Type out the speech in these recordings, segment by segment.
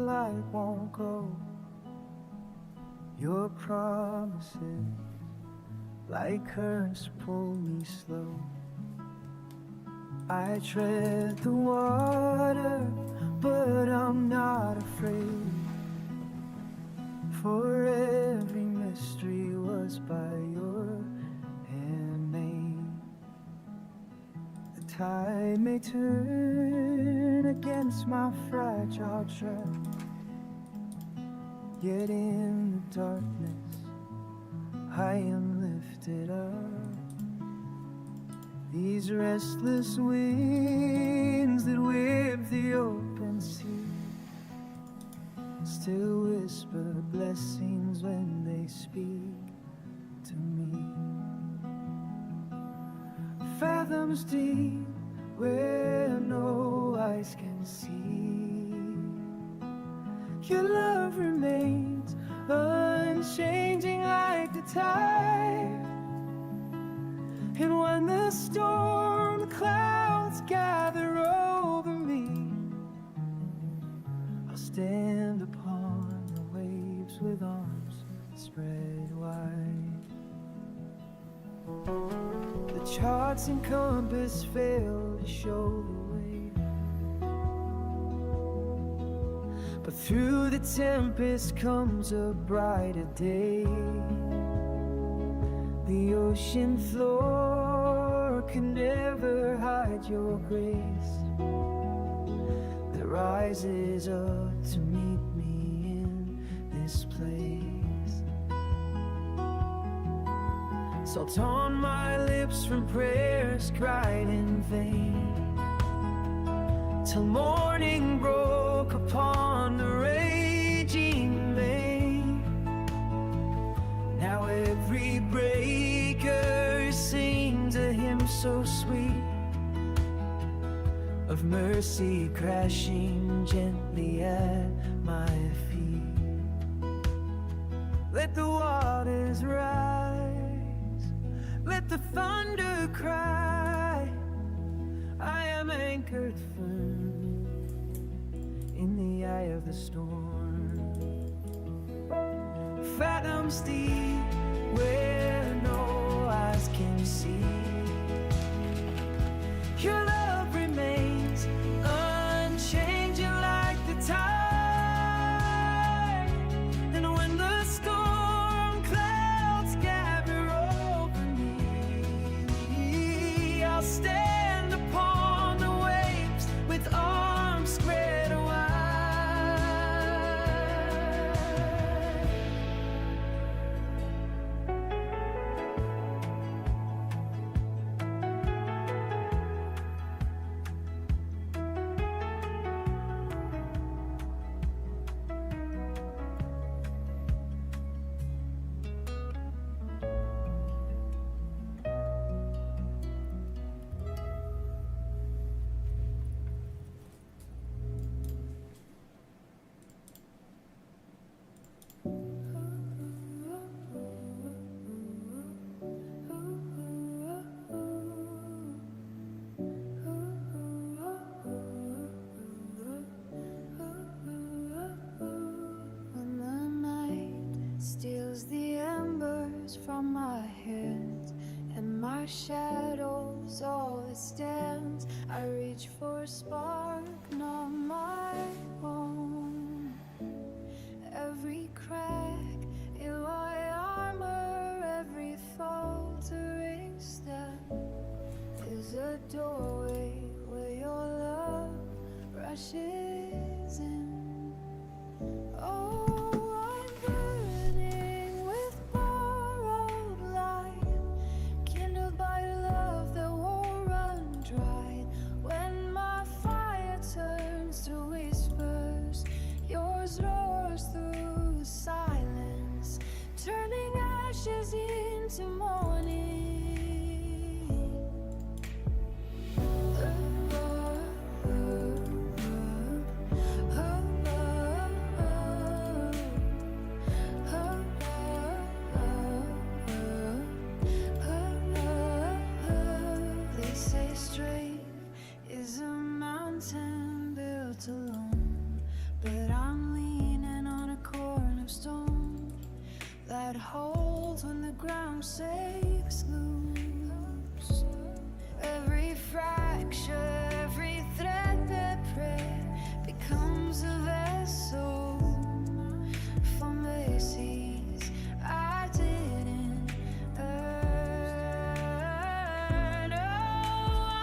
light won't go. Your promises, like currents, pull me slow. I tread the water, but I'm not afraid. For every mystery was by your hand made. The tide may turn against my fragile trust, yet in the darkness I am lifted up. These restless winds that whip the open sea still whisper blessings when they speak to me. Fathoms deep where no eyes can see, your love remains unchanging like the tide. And when the storm clouds gather over me, I'll stand upon the waves with arms spread wide. The charts and compass fail to show the way, but through the tempest comes a brighter day. The ocean floor can never hide your grace that rises up to meet me in this place. Salt on my lips from prayers cried in vain, till morning broke upon the raging main. Now every breaker sings a hymn so sweet, of mercy crashing gently at my feet. Let the waters rise, let the thunder cry. I am anchored firm in the eye of the storm. Fathoms deep where no eyes can see, your love remains unchanging like the tide. And when the storm clouds gather over me, I'll stand upon the waves with arms spread wide. From my hands and my shadows all that stands, I reach for a spark, not my own. Every crack in my armor, every faltering step is a doorway where your love rushes in. Oh, into morning. They say strength is a mountain built alone, but I'm leaning holds when the ground shakes loose. Every fracture, every thread that prayer becomes a vessel for mercies I didn't earn. Oh,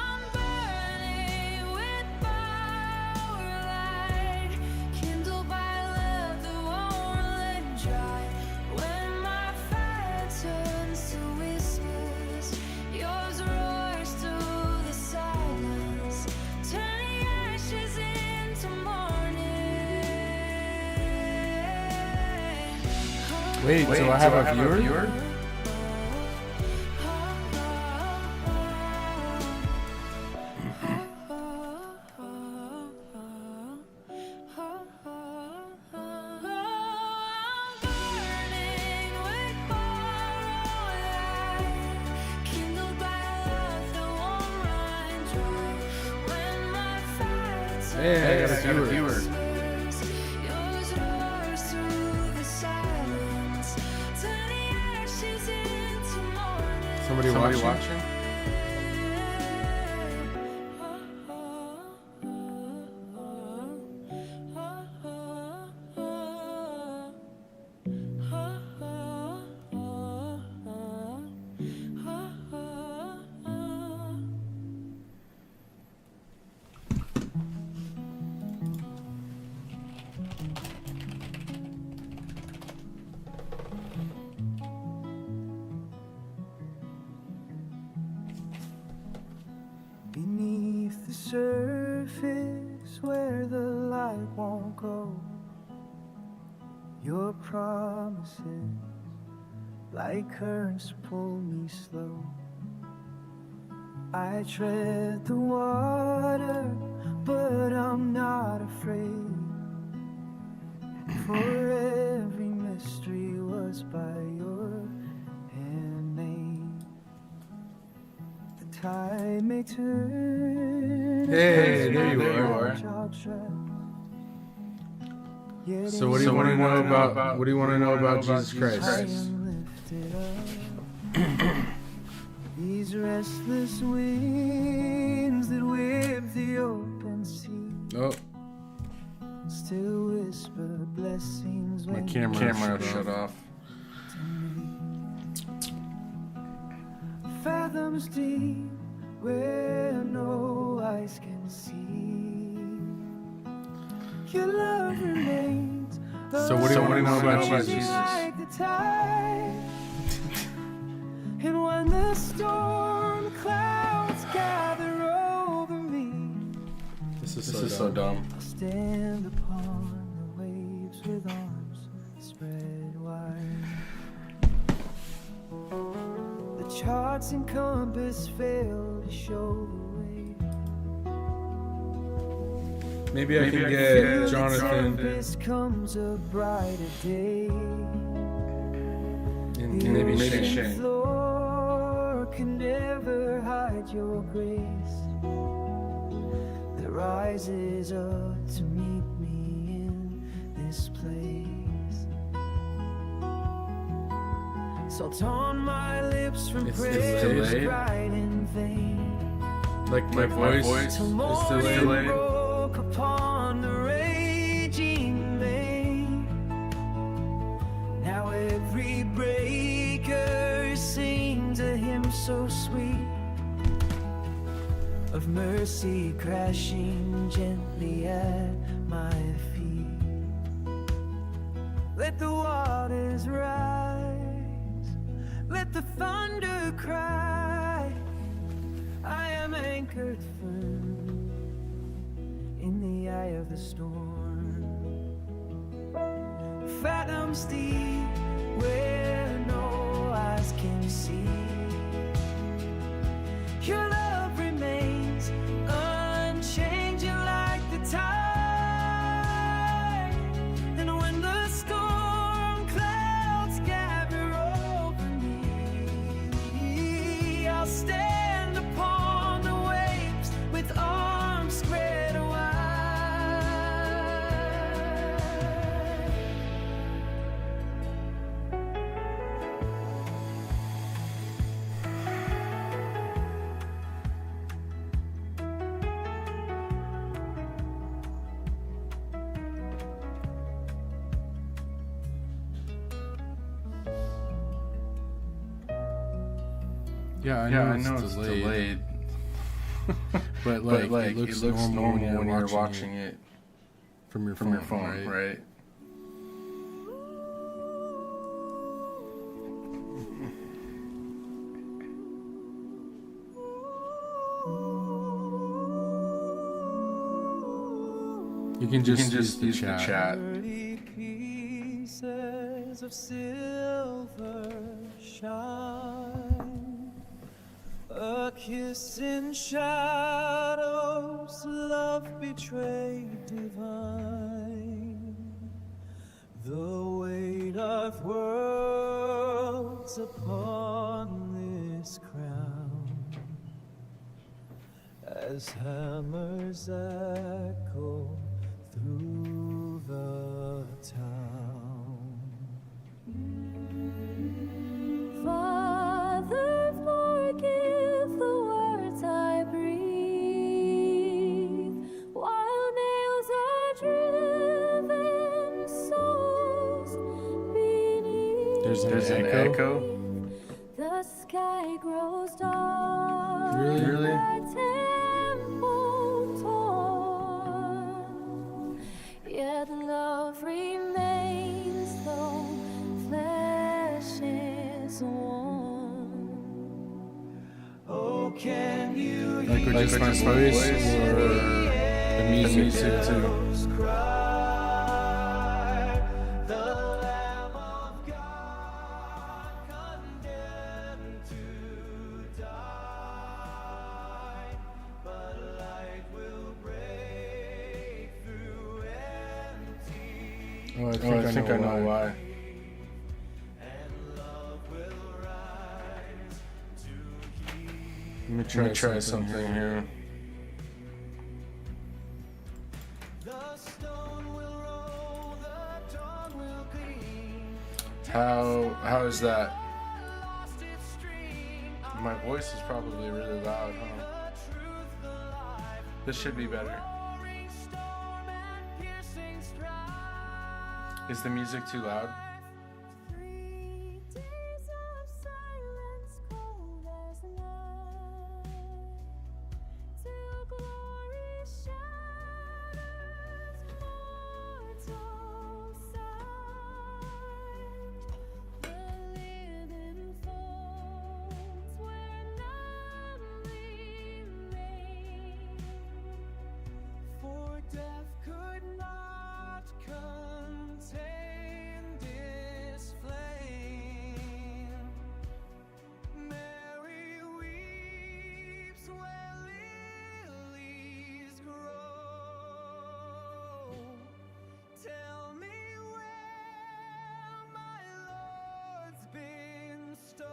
I'm burning with power, light kindled by love that won't let dry. When my fire turns to whispers, yours roars through the silence, turning ashes into morning. Wait, so I have a viewer? Hey, I got a viewer. Somebody watching? Beneath the surface where the light won't go, your promises like currents pull me slow. I tread the water, but I'm not afraid, for every mystery was by your hand made. The tide may turn. Hey, there you are. So what do you want to know about? What do you want to know about Jesus Christ? These restless winds that whip the open sea Oh, still whisper blessings my when camera shut off. fathoms deep where no eyes can see. Your love remains. So what do you know about Jesus? Like the tide. And when the storm clouds gather over me, This is so dumb. I'll stand upon the waves with arms spread wide. The charts and compass fail to show the way. Maybe I can get Jonathan Tempest comes a brighter day. and maybe Shane. Floor can never hide your grace that rises up to meet me in this place. Salt on my lips from It's prayers delayed. cried in vain. Like my voice Till is morning delayed. broke upon the raging main. Now every breaker sings a hymn so sweet, of mercy crashing gently at my feet. Let the waters rise, let the thunder cry. I am anchored firm in the eye of the storm. Fathoms deep where no eyes can see. Your love remains unchanging like the tide. And when the storm clouds gather over me, I'll stand upon the waves with arms spread wide. Yeah, I know it's delayed. But it looks normal when you're watching it from your phone, right? You can just use the chat. 30 pieces of silver shine, a kiss in shadows, love betrayed divine, the weight of worlds upon this crown, as hammers echo through the town. Father, forgive the words I breathe, while nails are driven souls beneath. There's an echo. The sky grows dark. Really? My temple torn, yet love remains though flesh is worn. Oh, can you Like with just my voice or the music too? cry? The Lamb of God condemned to die, but light will break through empty, Oh, I think I know why. and love will rise to heal. Let me try something here. The stone will roll, the dawn will gleam. How is that? Lost its stream, My voice is probably really loud, huh? the truth, the life, This should be better. roaring storm and piercing strife. Is the music too loud? 3 days of silence, cold as night, till glory shatters mortal sight. The living folds where none remain, For death could not contain this flame. Mary weeps where lilies grow. Tell me where my Lord's been stowed.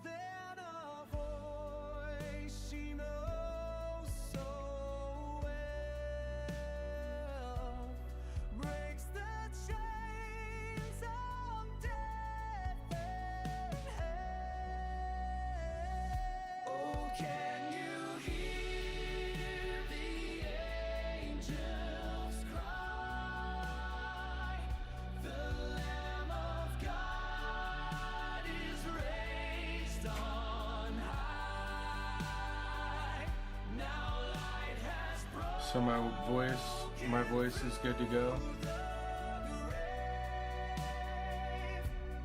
Then a voice she knows so well breaks the chains of death and hell. Oh, can you hear the angels cry? The Lamb of God is raised on high. Now light has broken So my voice is good to go.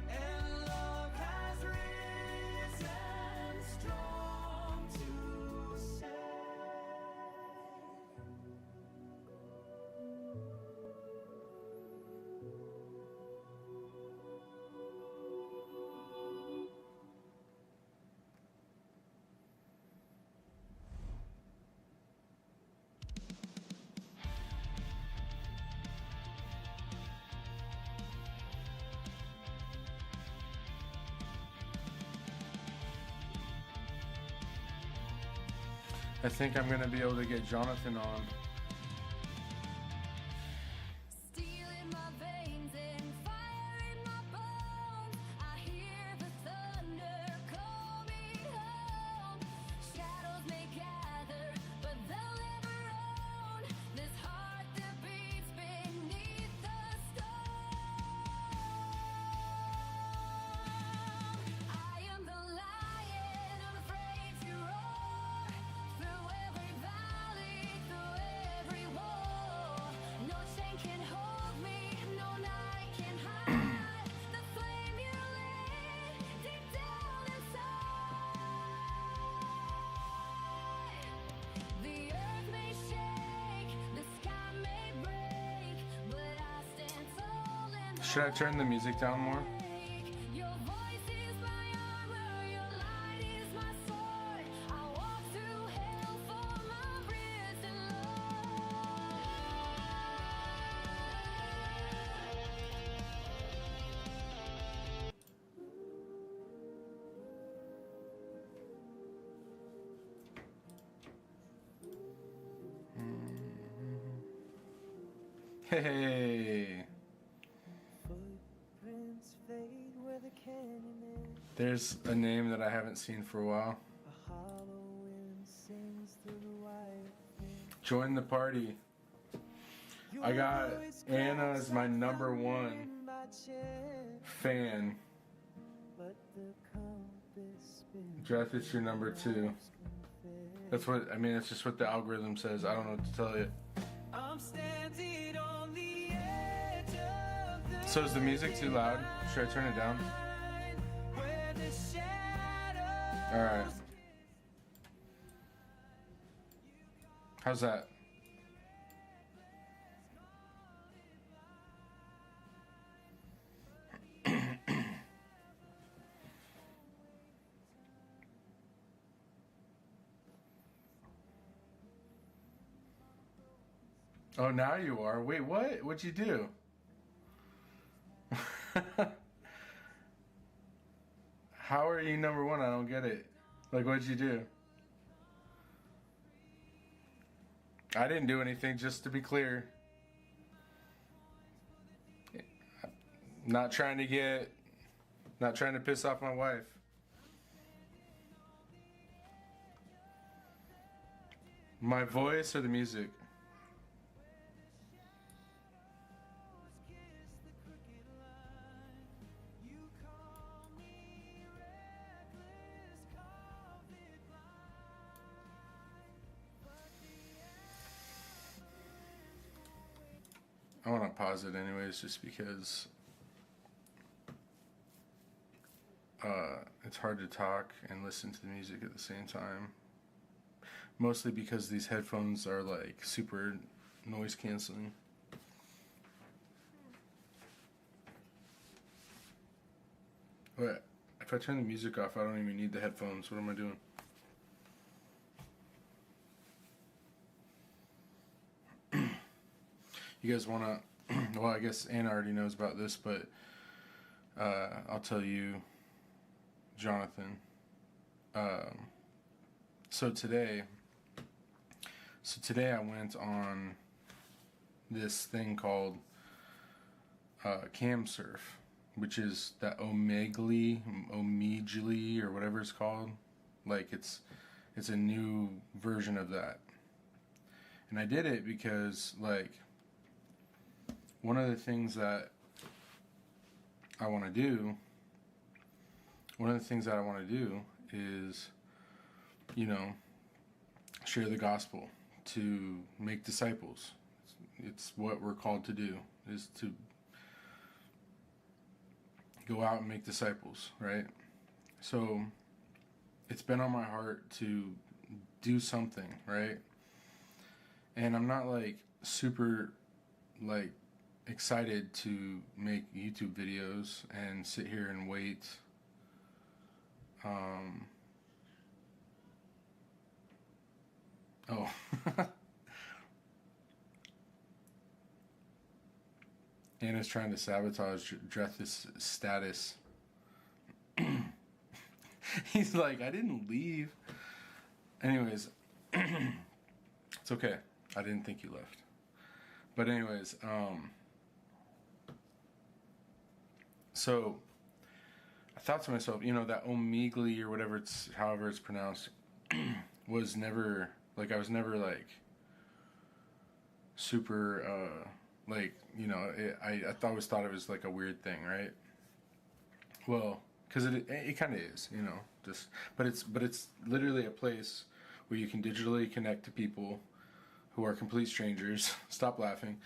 and love has risen strong to save. I think I'm gonna be able to get Jonathan on. steel in my veins and fire in my bones. I hear the thunder call me home. Shadows may gather, but they'll never own this heart that beats beneath the storm. Should I turn the music down more? Your voice is my armor, your light is my sword. I walk through hell for my risen Hey, Footprints fade where the canyon is. there's a name that I haven't seen for a while. A hollow wind sings through the white wind. Join the party. I got Anna as my number one fan. But the compass spins. Jeff, it's your number 2. That's what, I mean, it's just what the algorithm says. I don't know what to tell you. I'm standing on the edge of the So is the music too loud? Should I turn it down? line where the shadows Alright. How's that? Oh, now you are. Wait, what? What'd you do? How are you number 1? I don't get it. Like, what'd you do? I didn't do anything, just to be clear. Not trying to piss off my wife. My voice or the music? kiss the crooked line. You call me reckless, call it blind. But the I want to pause it anyways, just because it's hard to talk and listen to the music at the same time. Mostly because these headphones are like super noise canceling. But if I turn the music off, I don't even need the headphones. What am I doing? You guys want to, well, I guess Anna already knows about this, but I'll tell you, Jonathan. So today I went on this thing called CamSurf, which is that Omegle, or whatever it's called. Like it's a new version of that. And I did it because, like, one of the things that I want to do is, you know, share the gospel, to make disciples. It's what we're called to do, is to go out and make disciples, right? So it's been on my heart to do something, right? And I'm not like super like excited to make YouTube videos and sit here and wait. Oh. Anna's trying to sabotage Dreth's status. He's like, I didn't leave. Anyways, it's okay. I didn't think you left. But anyways, so I thought to myself, you know, that Omegle or whatever however it's pronounced, was never, like, I was never like super, like, you know, I always thought it was like a weird thing, right? Well, because it kind of is, you know, just, but it's literally a place where you can digitally connect to people who are complete strangers. Stop laughing.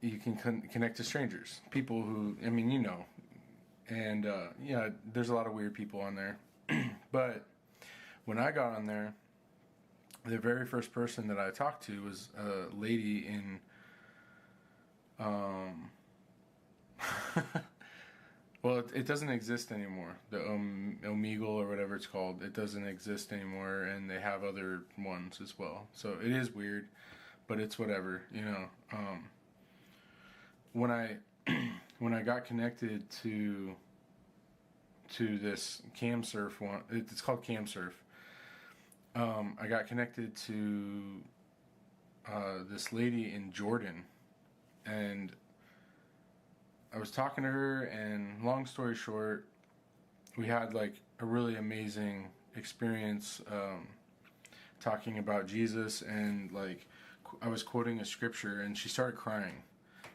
You can connect to strangers, people who, I mean, you know, and yeah, there's a lot of weird people on there. But when I got on there, the very first person that I talked to was a lady in Um, well, it doesn't exist anymore. The Omegle or whatever it's called, it doesn't exist anymore, and they have other ones as well. So it is weird, but it's whatever, you know. When I when I got connected to this CamSurf one, it's called CamSurf. I got connected to this lady in Jordan, and I was talking to her, and long story short, we had like a really amazing experience talking about Jesus, and like I was quoting a scripture, and she started crying,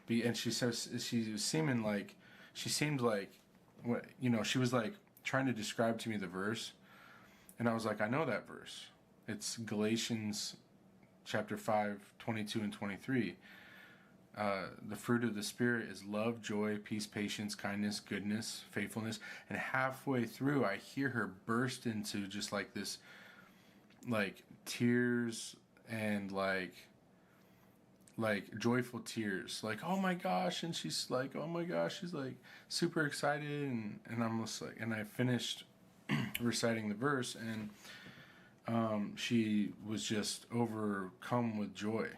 and she says she seemed like what, you know, she was like trying to describe to me the verse, and I was like, I know that verse. It's Galatians chapter 5:22 and 23. The fruit of the Spirit is love, joy, peace, patience, kindness, goodness, faithfulness. And halfway through, I hear her burst into just like this, like tears, and like joyful tears. Like, oh my gosh. And she's like, oh my gosh. She's like super excited. And I'm just like, and I finished reciting the verse, and she was just overcome with joy.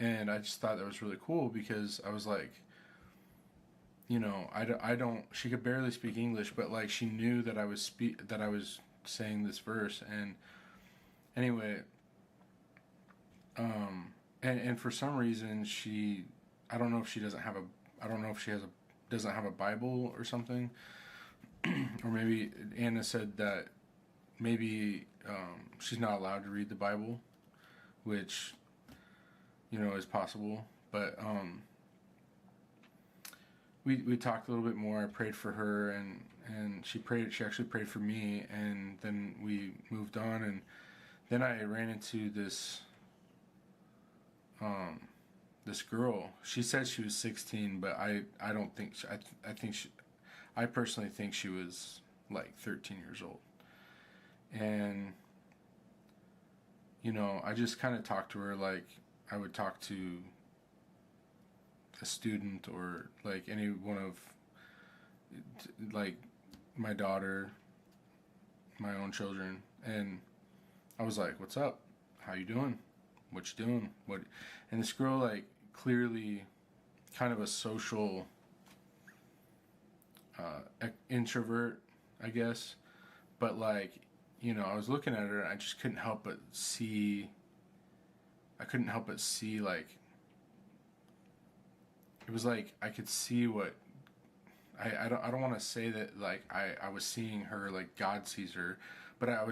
And I just thought that was really cool, because I was like, you know, I don't, she could barely speak English, but like she knew that I was saying this verse. And anyway, and for some reason I don't know if she doesn't have doesn't have a Bible or something, or maybe Anna said that maybe she's not allowed to read the Bible, which, you know, is possible. But we talked a little bit more. I prayed for her, and she actually prayed for me, and then we moved on. And then I ran into this this girl. She said she was 16, but I don't think I personally think she was like 13 years old. And you know, I just kind of talked to her like I would talk to a student, or like any one of, like, my daughter, my own children. And I was like, what's up? How you doing? What you doing? What? And this girl, like, clearly kind of a social introvert, I guess. But like, you know, I was looking at her, and I just couldn't help but see like, it was like I could see what I don't want to say that like I was seeing her like God sees her, but I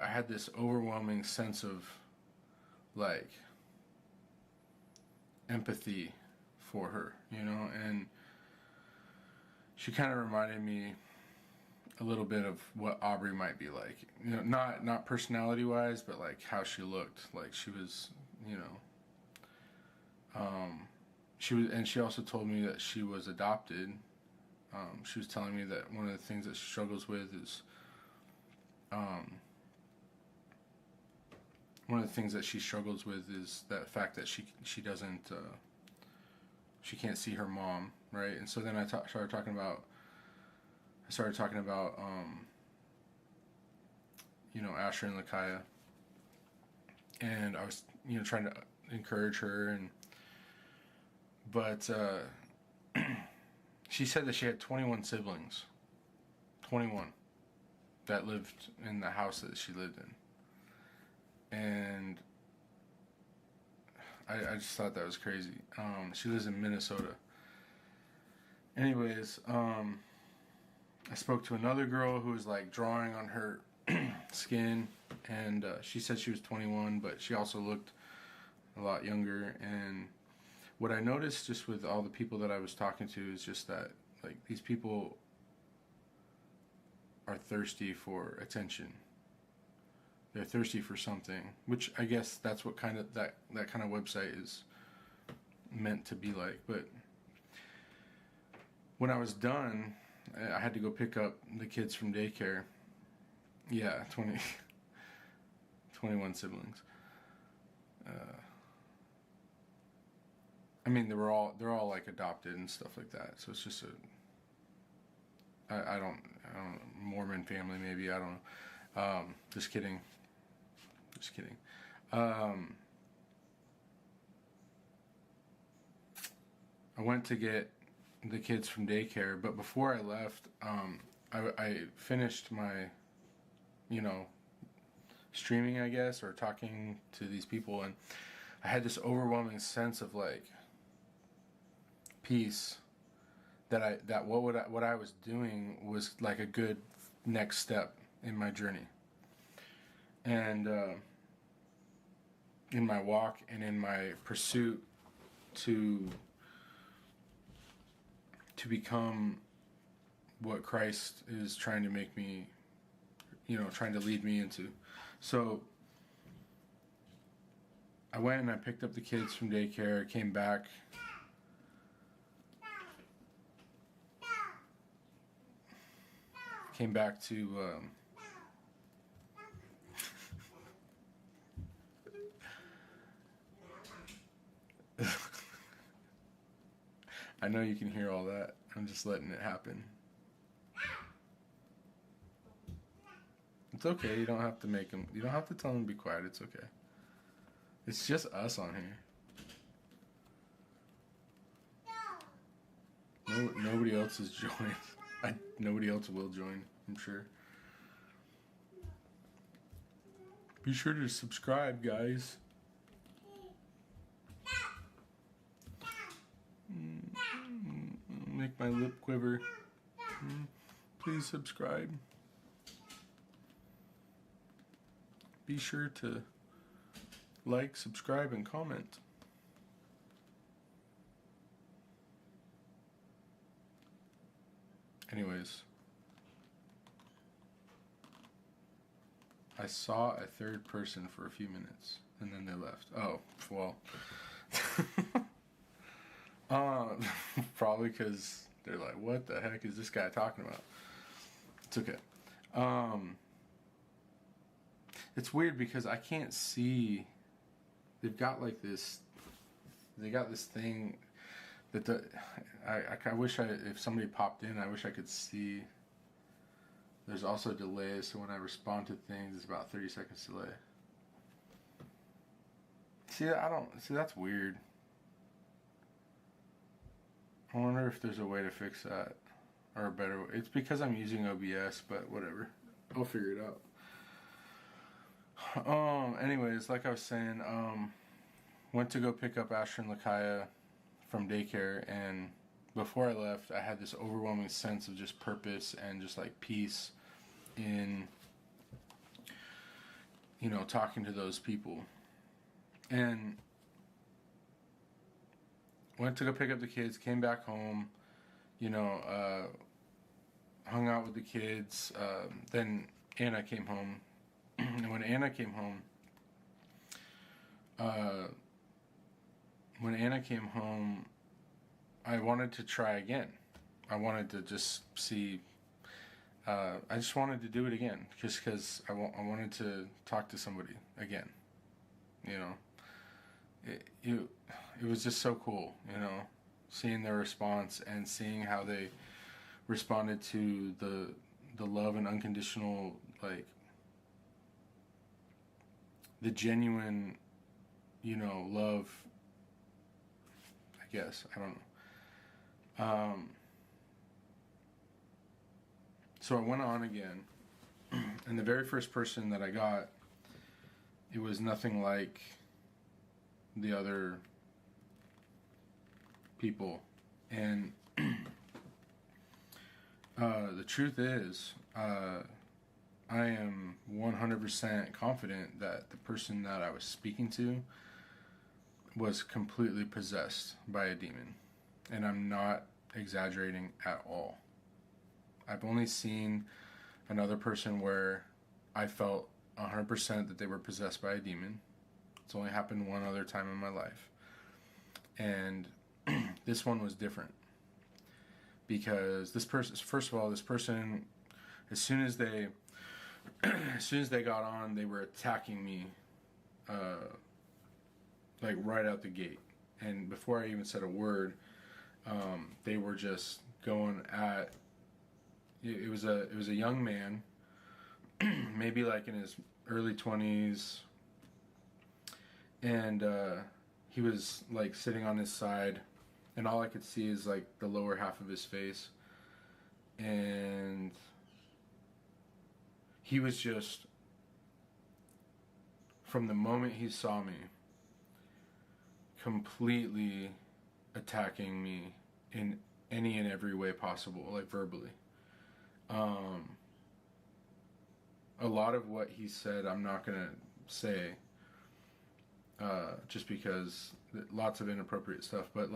had this overwhelming sense of like empathy for her, you know. And she kind of reminded me a little bit of what Aubrey might be like, you know, not personality wise, but like how she looked. Like she was, you know, she was, and she also told me that she was adopted. She was telling me that one of the things that she struggles with is, one of the things that she struggles with is that fact that she doesn't, she can't see her mom, right? And so then I started talking about, you know, Asher and Lakaya, and I was, you know, trying to encourage her, but she said that she had 21 siblings, 21, that lived in the house that she lived in, and I just thought that was crazy. She lives in Minnesota. Anyways, I spoke to another girl who was like drawing on her skin, and she said she was 21, but she also looked a lot younger. And what I noticed just with all the people that I was talking to is just that like these people are thirsty for attention. They're thirsty for something, which I guess that's what kind of that kind of website is meant to be like. But when I was done, I had to go pick up the kids from daycare. Yeah, 21 siblings. mean, they're all like adopted and stuff like that. So it's just I don't know, Mormon family maybe, I don't know. Just kidding. I went to get the kids from daycare, but before I left, I finished my, streaming, I guess, or talking to these people, and I had this overwhelming sense of like peace that what I was doing was like a good next step in my journey, and in my walk and in my pursuit to become what Christ is trying to make me, trying to lead me into. So I went and I picked up the kids from daycare, came back. To I know you can hear all that. I'm just letting it happen. It's okay. You don't have to make them. You don't have to tell them to be quiet. It's okay. It's just us on here. No, nobody else is joined. Nobody else will join, I'm sure. Be sure to subscribe, guys. Make my lip quiver. Please subscribe. Be sure to like, subscribe, and comment. Anyways, I saw a third person for a few minutes, and then they left. Oh, well. Probably because they're like, what the heck is this guy talking about? It's okay. It's weird because I can't see. They've got like this. They got this thing that I wish if somebody popped in, I wish I could see. There's also a delay, so when I respond to things, it's about 30 seconds delay. See, that's weird. I wonder if there's a way to fix that, or a better way. It's because I'm using OBS, but whatever. I'll figure it out. Anyways, like I was saying, went to go pick up Asher and Lakaya from daycare, and before I left, I had this overwhelming sense of just purpose and just like peace in, talking to those people. And went to go pick up the kids, came back home, hung out with the kids. Then Anna came home. And when Anna came home, I wanted to try again. I wanted to just see. I just wanted to do it again, just because I wanted to talk to somebody again. It was just so cool, seeing their response and seeing how they responded to the love and unconditional, like, the genuine, love, I guess. I don't know. So I went on again, and the very first person that I got, it was nothing like the other people. And the truth is, I am 100% confident that the person that I was speaking to was completely possessed by a demon. And I'm not exaggerating at all. I've only seen another person where I felt 100% that they were possessed by a demon. It's only happened one other time in my life. And this one was different. Because this person, first of all, as soon as they got on, they were attacking me, like right out the gate. and before I even said a word, they were just going at. It was a young man, maybe like in his early 20s, and he was like sitting on his side, and all I could see is like the lower half of his face, and he was just, from the moment he saw me, completely attacking me in any and every way possible, like verbally. A lot of what he said I'm not gonna say, just because lots of inappropriate stuff, but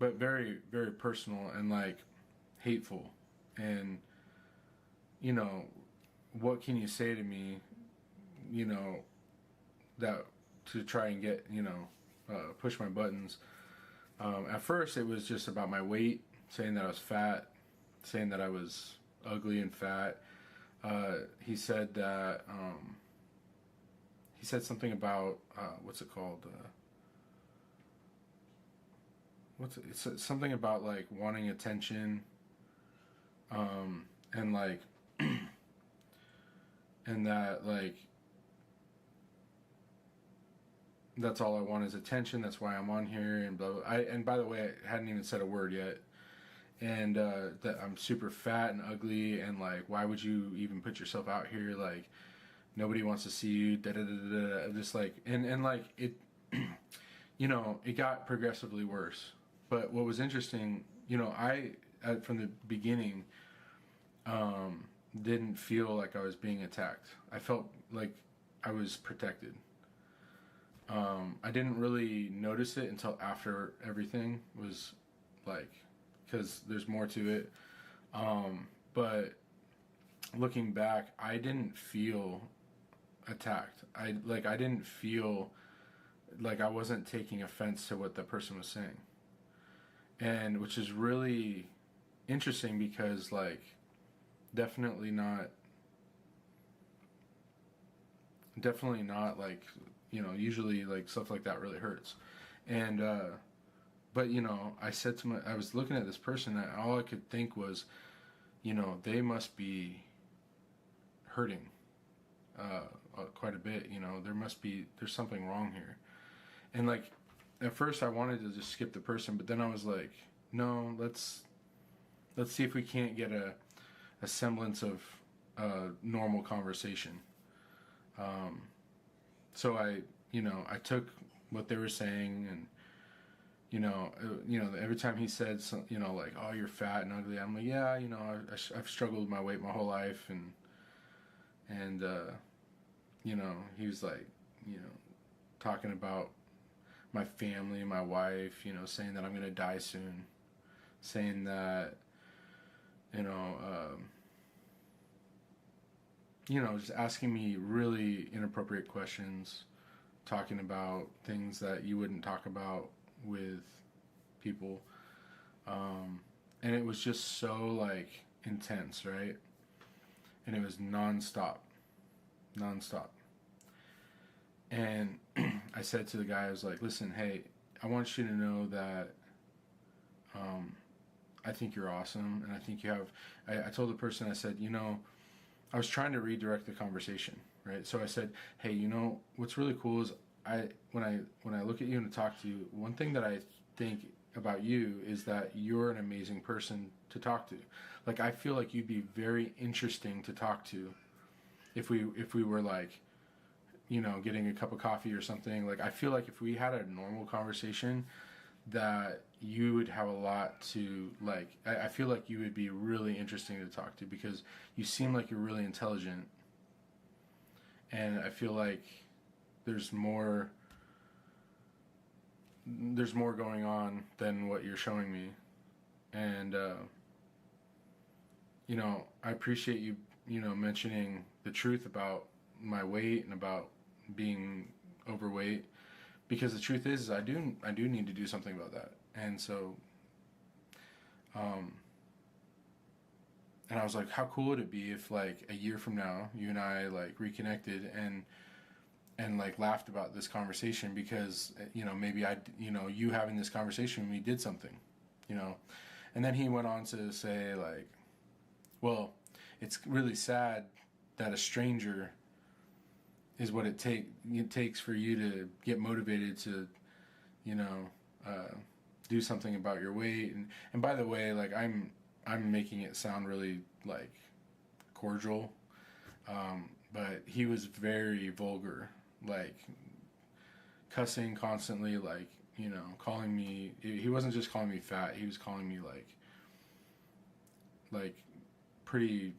very, very personal and like hateful. And you know, what can you say to me, you know, that to try and get, you know, push my buttons. At first it was just about my weight, saying that I was fat, saying that I was ugly and fat. He said that, he said something about, what's it called? It's something about like wanting attention, and like, and that like, that's all I want is attention. That's why I'm on here, and blah, blah. And by the way, I hadn't even said a word yet. And that I'm super fat and ugly, and like, why would you even put yourself out here? Like, nobody wants to see you. Da da da da. Just like, and like it, you know, it got progressively worse. But what was interesting, you know, from the beginning, didn't feel like I was being attacked. I felt like I was protected. I didn't really notice it until after everything was like, because there's more to it. But looking back, I didn't feel attacked. I didn't feel like I wasn't taking offense to what the person was saying. And which is really interesting because like, definitely not like, you know, usually like stuff like that really hurts. And but you know, I was looking at this person, and all I could think was, you know, they must be hurting quite a bit. You know, there's something wrong here. And like, at first I wanted to just skip the person, but then I was like, no, let's see if we can't get a semblance of normal conversation. So I took what they were saying, and you know, every time he said some, you know, like, oh, you're fat and ugly, I'm like, yeah, you know, I've struggled with my weight my whole life, and you know, he was like, you know, talking about my family, my wife, you know, saying that I'm gonna die soon, saying that, you know, just asking me really inappropriate questions, talking about things that you wouldn't talk about with people, and it was just so like intense, right? And it was nonstop. And I said to the guy, I was like, listen, hey, I want you to know that I think you're awesome, and I think you have, I told the person, I said, you know, I was trying to redirect the conversation, right? So I said, hey, you know, what's really cool is when I look at you and talk to you, one thing that I think about you is that you're an amazing person to talk to. Like, I feel like you'd be very interesting to talk to if we were like, you know, getting a cup of coffee or something. Like, I feel like if we had a normal conversation, that you would have a lot to, like, I feel like you would be really interesting to talk to because you seem like you're really intelligent, and I feel like there's more going on than what you're showing me. And you know, I appreciate you, you know, mentioning the truth about my weight and about being overweight, because the truth is I do need to do something about that. And so and I was like, how cool would it be if like a year from now you and I like reconnected, and and like laughed about this conversation because maybe you having this conversation, we did something, and then he went on to say like, well, it's really sad that a stranger is what it takes for you to get motivated to do something about your weight. And by the way, like I'm making it sound really like cordial, but he was very vulgar, like cussing constantly, like calling me. He wasn't just calling me fat, he was calling me like pretty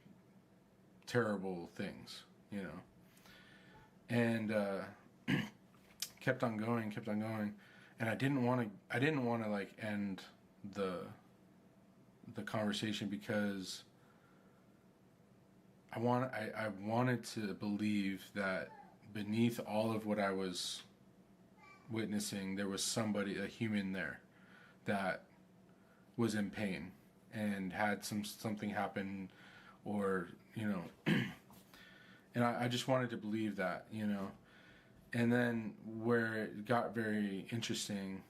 terrible things, and kept on going, and I didn't want to like end the conversation because I wanted to believe that beneath all of what I was witnessing, there was somebody, a human there, that was in pain and had something happen, or and I just wanted to believe that, and then where it got very interesting,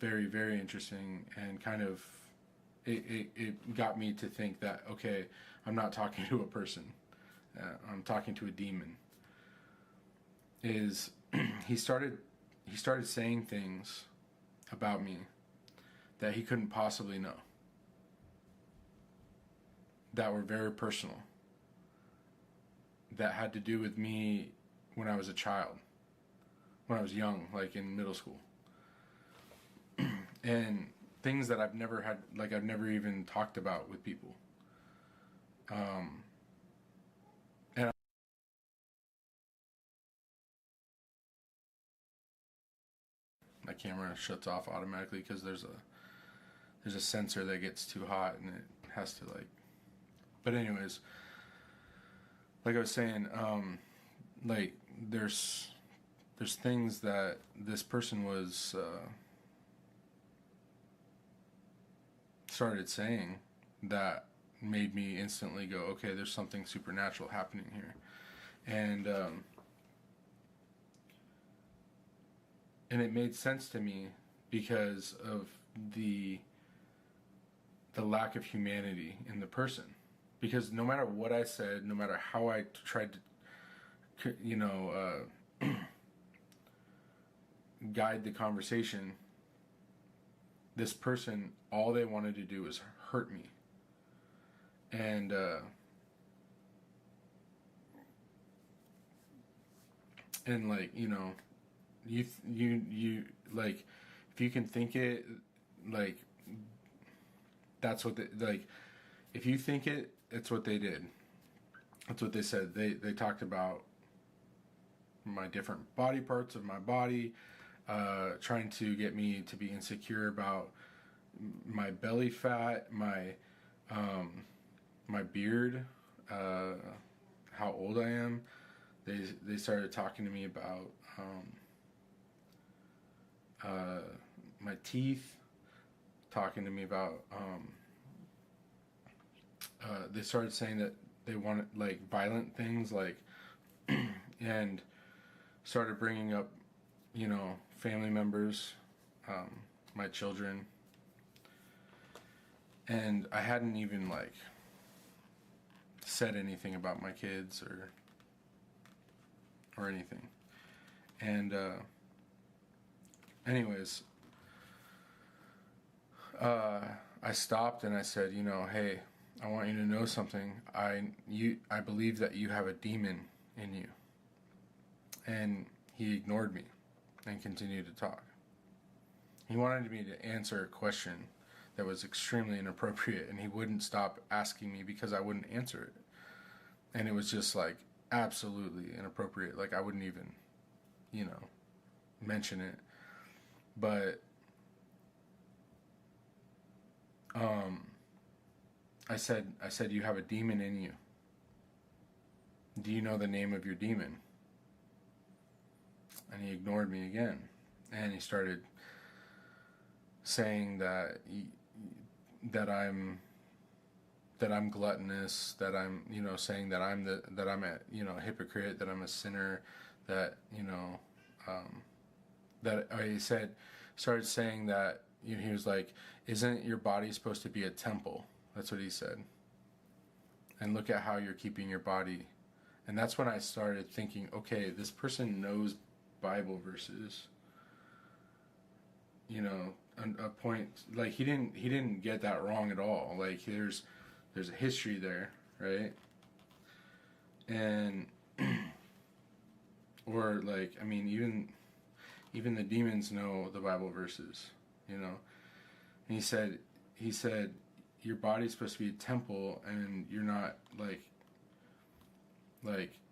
very, very interesting, and kind of it got me to think that, okay, I'm not talking to a person, I'm talking to a demon. Is he started saying things about me that he couldn't possibly know, that were very personal, that had to do with me when I was a child, when I was young, like in middle school, and things that I've never had, like I've never even talked about with people. And my camera shuts off automatically because there's a sensor that gets too hot and it has to like. But anyways, like I was saying, like there's things that this person was started saying that made me instantly go, okay, there's something supernatural happening here, and it made sense to me because of the lack of humanity in the person. Because no matter what I said, no matter how I tried to, guide the conversation, this person, all they wanted to do was hurt me. And like, you like, if you can think it, like, that's what they, like, if you think it, it's what they did. That's what they said. They talked about my different body parts of my body, trying to get me to be insecure about my belly fat, my beard, how old I am. They started talking to me about my teeth, talking to me about they started saying that they wanted like violent things, like and started bringing up family members, my children, and I hadn't even like said anything about my kids or anything. And anyways, I stopped and I said, hey, I want you to know something. I believe that you have a demon in you. And he ignored me and continued to talk. He wanted me to answer a question that was extremely inappropriate, and he wouldn't stop asking me because I wouldn't answer it. And it was just like absolutely inappropriate. Like I wouldn't even, mention it. But I said, you have a demon in you. Do you know the name of your demon? And he ignored me again. And he started saying that I'm gluttonous, that I'm, saying that I'm a hypocrite, that I'm a sinner, that, that I said, started saying that, he was like, isn't your body supposed to be a temple? That's what he said. And look at how you're keeping your body. And that's when I started thinking, okay, this person knows Bible verses. A point, like, he didn't get that wrong at all. Like, there's a history there, right? And or like, I mean, even the demons know the Bible verses, And he said your body's supposed to be a temple, and you're not, like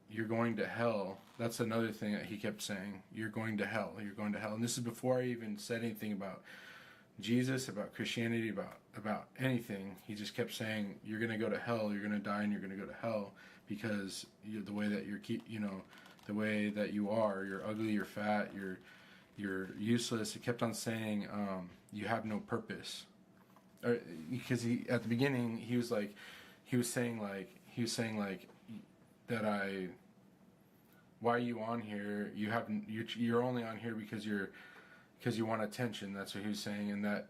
you're going to hell. That's another thing that he kept saying. You're going to hell. You're going to hell. And this is before I even said anything about Jesus, about Christianity, about anything. He just kept saying, you're going to go to hell. You're going to die, and you're going to go to hell because the way that the way that you are. You're ugly. You're fat. You're useless. He kept on saying, you have no purpose. Because at the beginning he was saying that why are you on here? You're only on here because you want attention. That's what he was saying. And that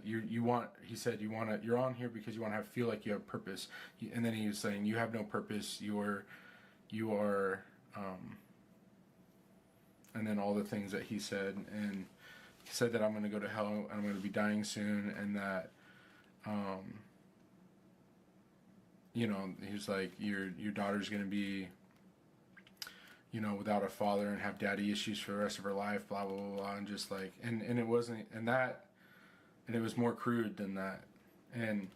you want, he said, you're on here because you want to feel like you have purpose. And then he was saying, you have no purpose. You are and then all the things that he said, and he said that I'm going to go to hell and I'm going to be dying soon, and that he was like, your daughter's going to be, without a father and have daddy issues for the rest of her life, blah, blah, blah, blah. And just like, and it wasn't, and it was more crude than that. And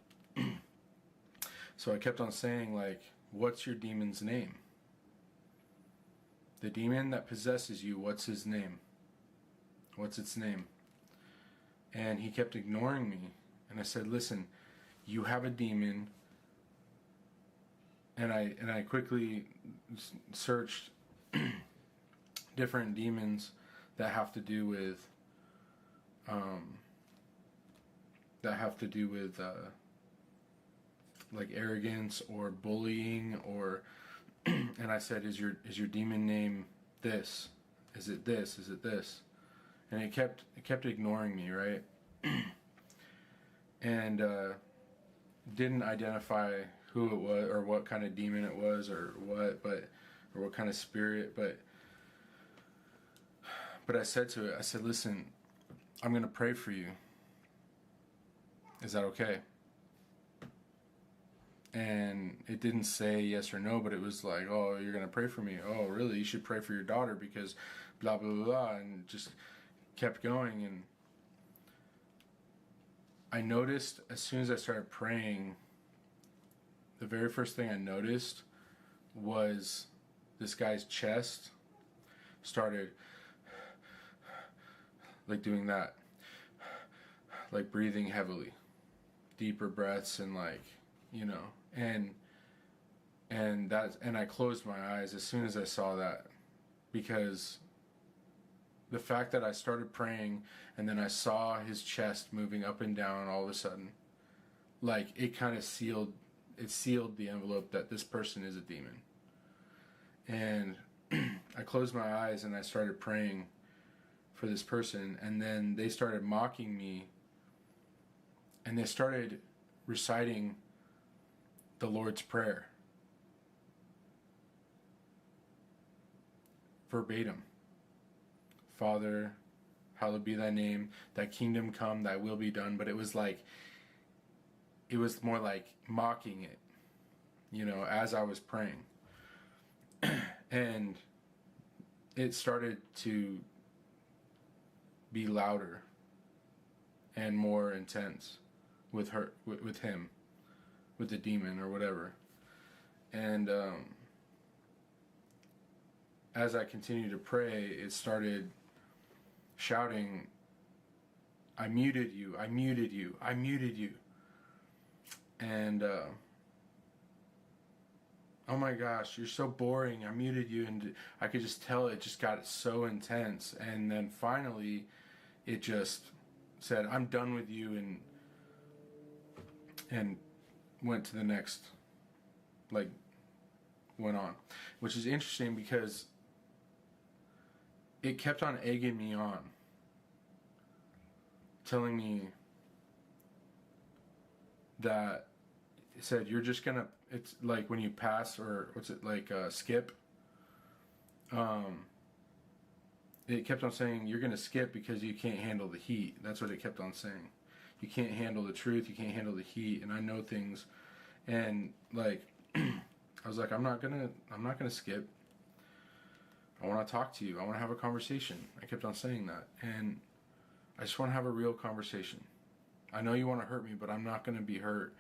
so I kept on saying, like, what's your demon's name? The demon that possesses you, what's his name? What's its name? And he kept ignoring me. And I said, listen, you have a demon. And I quickly searched different demons that have to do with like arrogance or bullying, or and I said, is your demon name this? Is it this? Is it this? And it kept ignoring me, right? And didn't identify who it was or what kind of demon it was or what kind of spirit, but I said to it, I said, listen, I'm going to pray for you. Is that okay? And it didn't say yes or no, but it was like, oh, you're going to pray for me. Oh, really? You should pray for your daughter because blah, blah, blah, blah. And just kept going. And I noticed as soon as I started praying, the very first thing I noticed was this guy's chest started like doing that, like breathing heavily, deeper breaths, and like, and I closed my eyes as soon as I saw that, because the fact that I started praying and then I saw his chest moving up and down all of a sudden, like it kind of sealed the envelope that this person is a demon. And I closed my eyes and I started praying for this person, and then they started mocking me, and they started reciting the Lord's Prayer verbatim. Father, hallowed be thy name, thy kingdom come, thy will be done. But it was more like mocking it, as I was praying. And it started to be louder and more intense with him, with the demon or whatever. And as I continued to pray, it started shouting, I muted you, I muted you, I muted you. And oh my gosh, you're so boring, I muted you. And I could just tell it just got so intense. And then finally it just said, I'm done with you, and went to the next, like, went on. Which is interesting because it kept on egging me on, telling me that it said you're just gonna, it's like when you pass, or what's it like, skip, it kept on saying you're gonna skip because you can't handle the heat. That's what it kept on saying. You can't handle the truth, you can't handle the heat. And I know things, and like I was like, I'm not gonna skip. I want to talk to you, I want to have a conversation. I kept on saying that, and I just want to have a real conversation. I know you want to hurt me, but I'm not going to be hurt.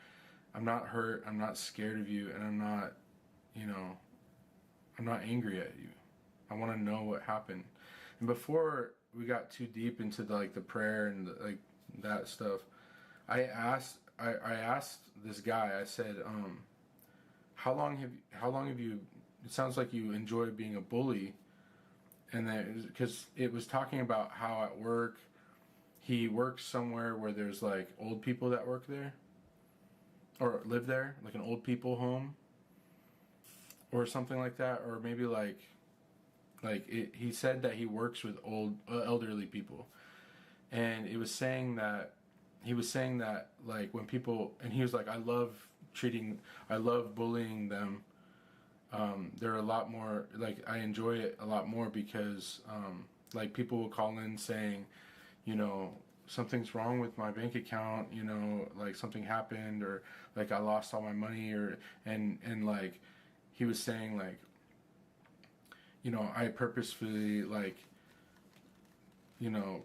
I'm not hurt. I'm not scared of you, and I'm not, I'm not angry at you. I want to know what happened. And before we got too deep into the prayer and that stuff, I asked this guy. I said, how long have you? It sounds like you enjoy being a bully, and then because it was talking about how at work. He works somewhere where there's like old people that work there or live there, like an old people home or something like that, or maybe he said that he works with old elderly people, and he was saying that like when people, and he was like, I love bullying them. They're a lot more, like, I enjoy it a lot more because like people will call in saying, something's wrong with my bank account, like something happened, or like I lost all my money, or and like he was saying like, I purposefully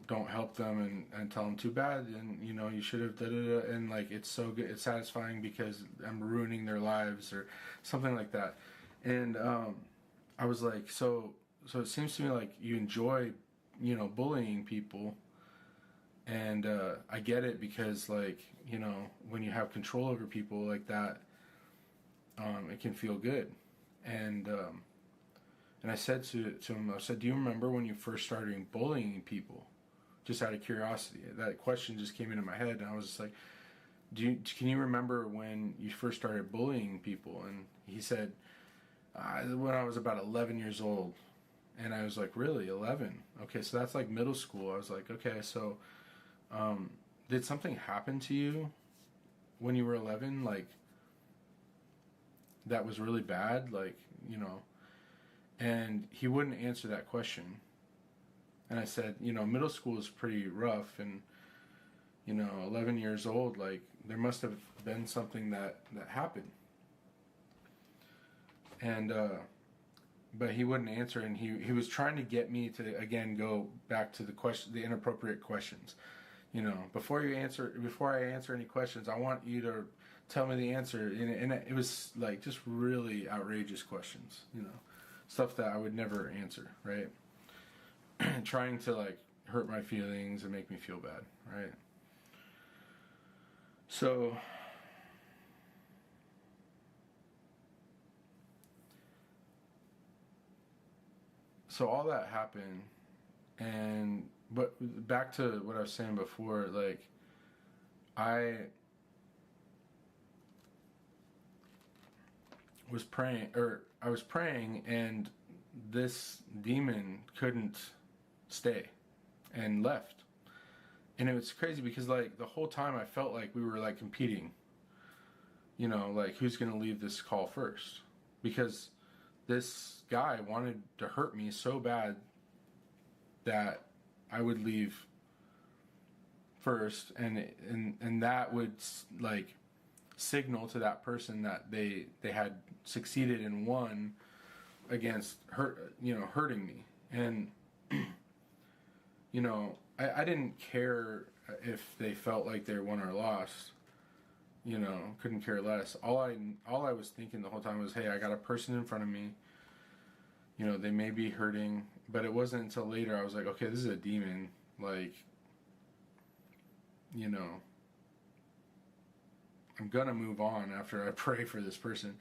don't help them and tell them too bad, and you should have and like it's so good, it's satisfying because I'm ruining their lives or something like that. And I was like, so it seems to me like you enjoy bullying people. And I get it because, when you have control over people like that, it can feel good. And I said to him, I said, do you remember when you first started bullying people? Just out of curiosity. That question just came into my head, and I was just like, can you remember when you first started bullying people? And he said, when I was about 11 years old. And I was like, really, 11? Okay, so that's like middle school. I was like, okay, so... did something happen to you when you were 11, that was really bad, and he wouldn't answer that question. And I said, middle school is pretty rough, and 11 years old, there must have been something that happened. And but he wouldn't answer, and he was trying to get me to again go back to the inappropriate questions. Before I answer any questions, I want you to tell me the answer. And it was like just really outrageous questions, stuff that I would never answer, right? Trying to hurt my feelings and make me feel bad, right? So all that happened, but back to what I was saying before, I was praying, and this demon couldn't stay and left. And it was crazy because the whole time I felt like we were competing, who's gonna leave this call first, because this guy wanted to hurt me so bad that I would leave first, and that would signal to that person that they had succeeded and won against hurting me. And I didn't care if they felt like they won or lost. Couldn't care less. All I was thinking the whole time was, hey, I got a person in front of me. They may be hurting, but it wasn't until later I was like, okay, this is a demon. I'm gonna move on after I pray for this person.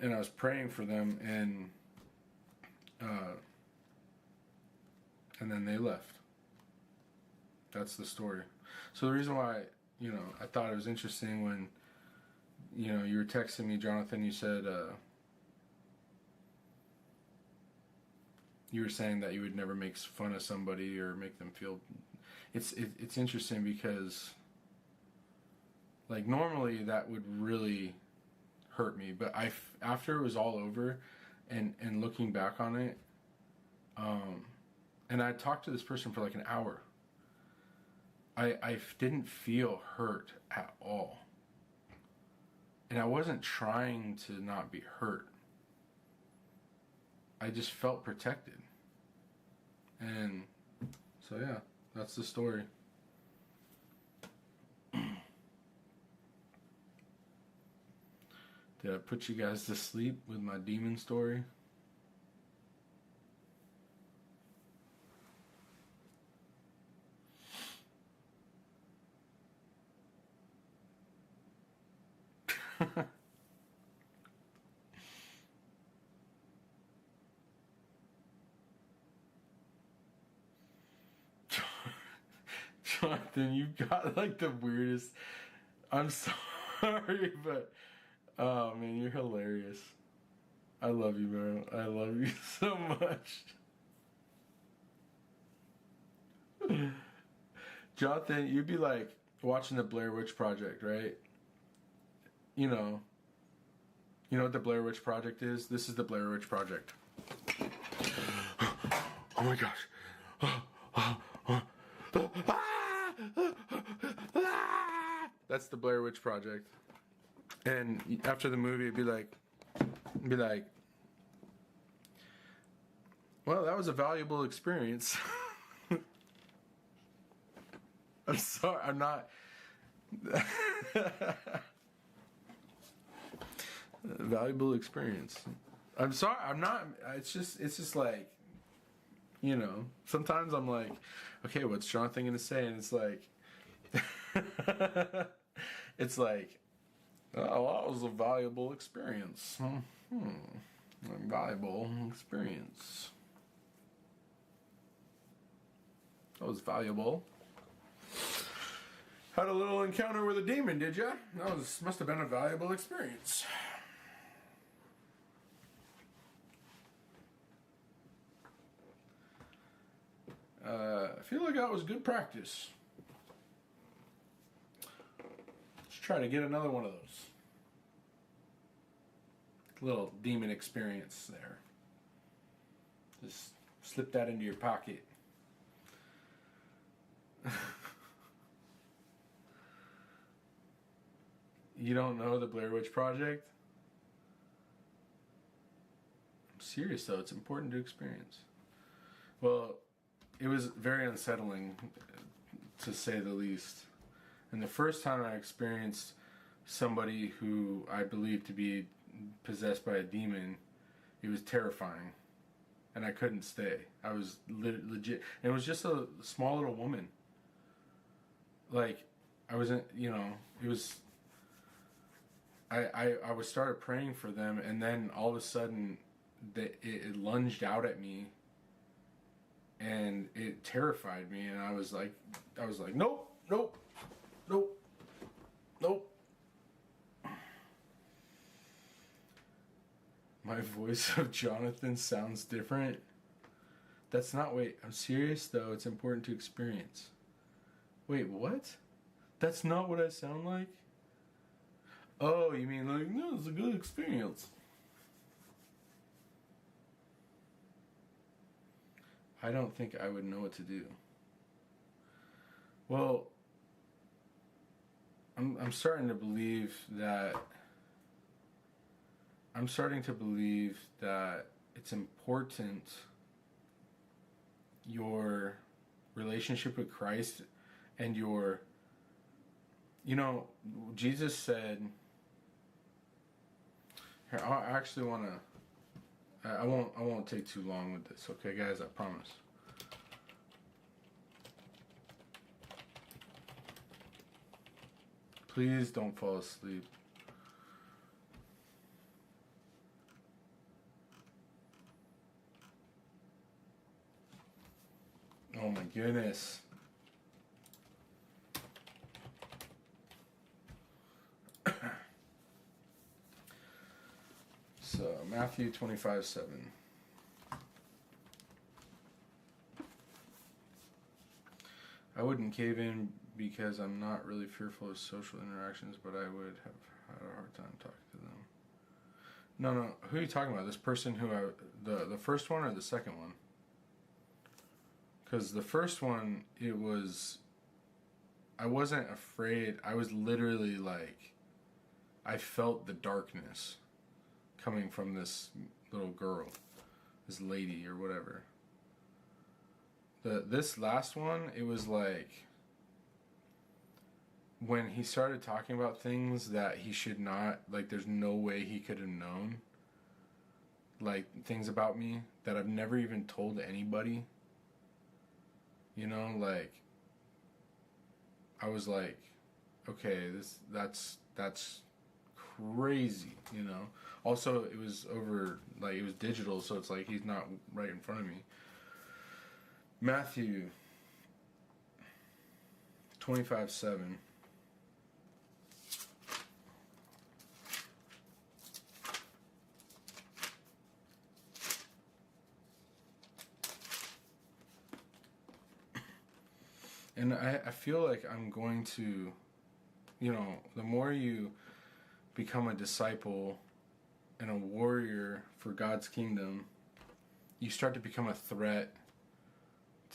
And I was praying for them, and then they left. That's the story. So the reason why, I thought it was interesting when, you were texting me, Jonathan, you said, you were saying that you would never make fun of somebody or make them feel. It's interesting because, like, normally that would really hurt me, but after it was all over, and looking back on it, and I talked to this person for like an hour. I didn't feel hurt at all, and I wasn't trying to not be hurt. I just felt protected, and so yeah, that's the story. Did I put you guys to sleep with my demon story? Jonathan, you got like the weirdest. I'm sorry, but oh man, you're hilarious. I love you, bro. I love you so much. Jonathan, you'd be like watching the Blair Witch Project, right? You know what the Blair Witch Project is? This is the Blair Witch Project. Oh my gosh. That's the Blair Witch Project. And after the movie, it'd be like, well, that was a valuable experience. I'm sorry, I'm not. Valuable experience. I'm sorry, I'm not. It's just like, sometimes I'm like, okay, what's Jonathan gonna say? And it's like, it's like, oh, that was a valuable experience. A valuable experience. That was valuable. Had a little encounter with a demon, did ya? Must have been a valuable experience. I feel like that was good practice. Let's try to get another one of those. Little demon experience there. Just slip that into your pocket. You don't know the Blair Witch Project? I'm serious though, it's important to experience. Well, it was very unsettling, to say the least. And the first time I experienced somebody who I believed to be possessed by a demon, it was terrifying. And I couldn't stay. I was legit. And it was just a small little woman. Like, I wasn't, it was... I was started praying for them, and then all of a sudden, it lunged out at me, and it terrified me, and I was like, nope, nope, nope, nope. My voice of Jonathan sounds different. That's not, wait, I'm serious though, it's important to experience. Wait, what? That's not what I sound like? Oh, you mean like, no, it's a good experience. I don't think I would know what to do. Well, I'm starting to believe that it's important, your relationship with Christ and your, Jesus said, here, I actually want to, I won't take too long with this, okay guys, I promise. Please don't fall asleep. Oh my goodness. So, Matthew 25:7. I wouldn't cave in because I'm not really fearful of social interactions, but I would have had a hard time talking to them. No, who are you talking about? This person who the first one or the second one? Because the first one, I wasn't afraid. I was literally like, I felt the darkness coming from this little girl, this lady or whatever. This last one, it was like, when he started talking about things that he should not, like there's no way he could have known, like things about me that I've never even told anybody, you know, like I was like, okay, that's crazy, you know. Also, it was over, like it was digital, so it's like he's not right in front of me. Matthew 25:7. And I feel like I'm going to, you know, the more you become a disciple and a warrior for God's kingdom, you start to become a threat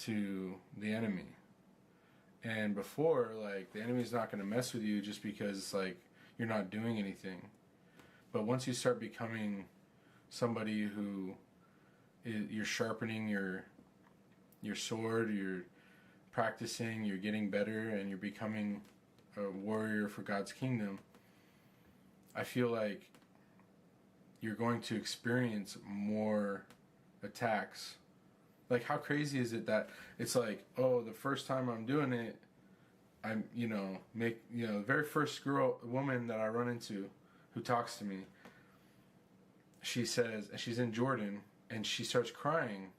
to the enemy. And before, like, the enemy's not going to mess with you just because, like, you're not doing anything. But once you start becoming somebody who you're sharpening your sword, you're practicing, you're getting better, and you're becoming a warrior for God's kingdom, I feel like you're going to experience more attacks. Like, how crazy is it that it's like, oh, the first time I'm doing it, I'm, you know, the very first woman that I run into who talks to me, she says, and she's in Jordan, and she starts crying,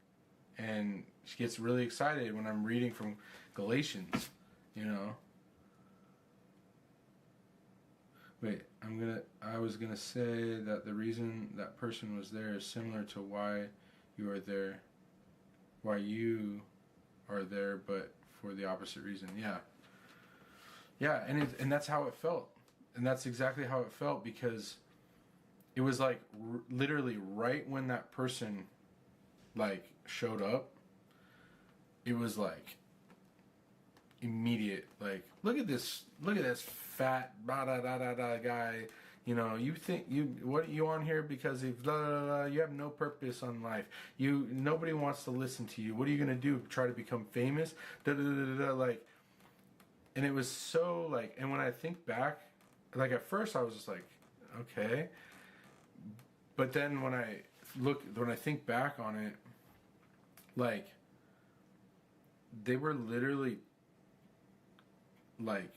and she gets really excited when I'm reading from Galatians, you know. Wait, I was gonna say that the reason that person was there is similar to why you are there, but for the opposite reason. Yeah, and that's how it felt, and that's exactly how it felt, because it was like literally right when that person like showed up, it was like immediate, like, look at this fat da da da da da guy, you know, you think what you on here because of blah, blah, blah, you have no purpose on life, nobody wants to listen to you, what are you gonna do, try to become famous, da da da da da, like. And it was so like, and when I think back, like at first I was just like, okay, but then when I think back on it, like, they were literally like